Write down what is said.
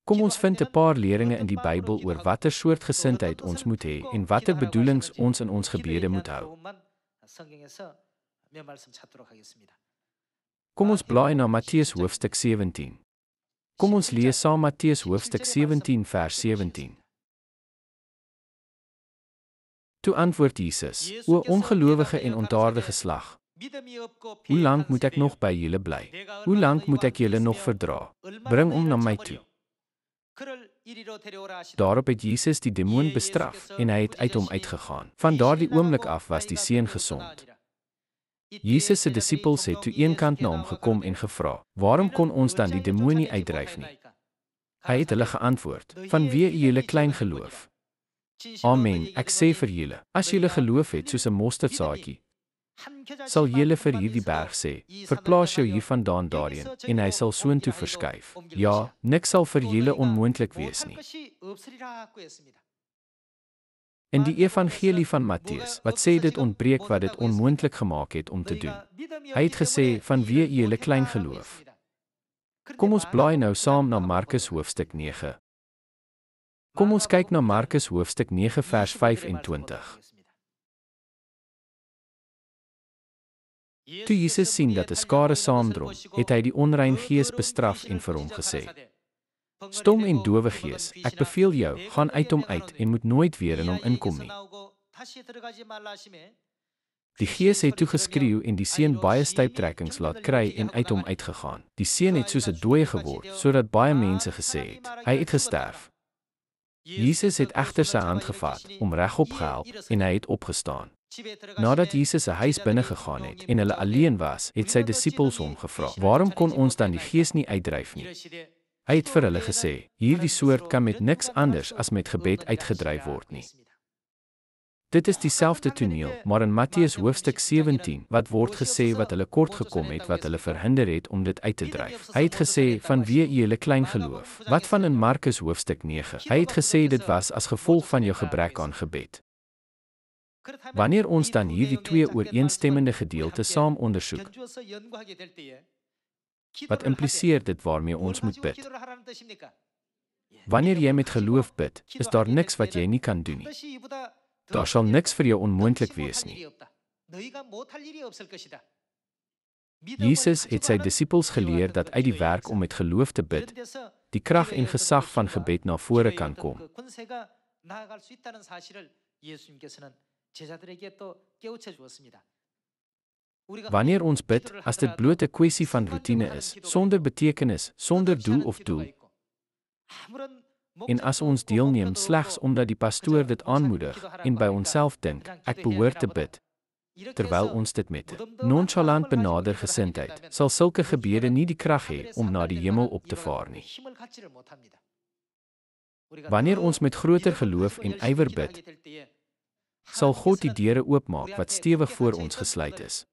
Kom ons vind 'n paar leringe in die Bybel oor watter soort gesindheid ons moet hê en watter bedoelings ons in ons gebede moet hou. Kom ons blaai na Matteus hoofstuk 17. Kom ons lees saam Matteus hoofstuk 17 vers 17. Toe antwoord Jesus: O ongelowige en ontaardige slag, hoe lank moet ek nog by julle bly? Hoe lank moet ek julle nog verdra? Bring hom na my toe. Daarop het Jesus die demoon bestraf en hy het uit hom uitgegaan. Van daardie oomblik af was die seun gesond. Jesus se disippels het toe eenkant na hom gekom en gevra: Waarom kon ons dan die demoon nie uitdryf nie? Hy het hulle geantwoord: Vanweë julle klein geloof. Amen, ek sê vir julle, as julle geloof het soos 'n mosterdsaadjie, sal julle vir hierdie berg sê: Verplaas jou hiervandaan daarheen, en hy sal soontoe verskuif. Ja, niks sal vir julle onmoontlik wees nie. In die evangelie van Matteus, wat sê dit ontbreek wat dit onmoontlik gemaak het om te doen. Hy het gesê: Vanweë julle klein geloof. Kom ons blaai nou saam na Markus hoofstuk 9. Kom ons kyk na Markus hoofstuk 9 vers 25. Toe Jesus sien dat 'n skare saamdrom, het hy die onrein gees bestraf en vir hom gesê: Stom en dowe gees, ek beveel jou, gaan uit hom uit en moet nooit weer in hom inkom nie. Die gees het toe geskreeu en die seun baie stuiptrekkings laat kry en uit hom uitgegaan. Die seun het soos 'n dooie geword, sodat baie mense gesê het: Hy het gesterf. Jesus het egter sy hand gevat, hom regop gehelp en hy het opgestaan. Nadat Jesus se huis binne gegaan het en hulle alleen was, het sy disippels hom gevra: Waarom kon ons dan die gees nie uitdryf nie? Hy het vir hulle gesê: Hierdie soort kan met niks anders as met gebed uitgedryf word nie. Dit is dieselfde toneel, maar in Matteus hoofstuk 17, wat word gesê wat hulle kort gekom het wat hulle verhinder het om dit uit te dryf. Hy het gesê: Vanweë julle klein geloof. Wat van in Markus hoofstuk 9? Hy het gesê dit was as gevolg van jou gebrek aan gebed. Wanneer ons dan hierdie twee ooreenstemmende gedeeltes saam ondersoek, wat impliseer dit waarmee ons moet bid? Wanneer jy met geloof bid, is daar niks wat jy nie kan doen nie. Daar sal niks vir jou onmoontlik wees nie. Jesus het sy disippels geleer dat uit die werk om met geloof te bid, die krag en gesag van gebed na vore kan kom. Wanneer ons bid, as dit bloot 'n kwessie van roetine is, sonder betekenis, sonder doel of doel, en as ons deelneem slegs omdat die pastoor dit aanmoedig en by onsself dink, ek behoort te bid, terwyl ons dit met nonchalant benader gesindheid, sal sulke gebede nie die krag hê om na die hemel op te vaar nie. Wanneer ons met groter geloof en ywer bid, sal God die deure oopmaak wat stewig voor ons gesluit is.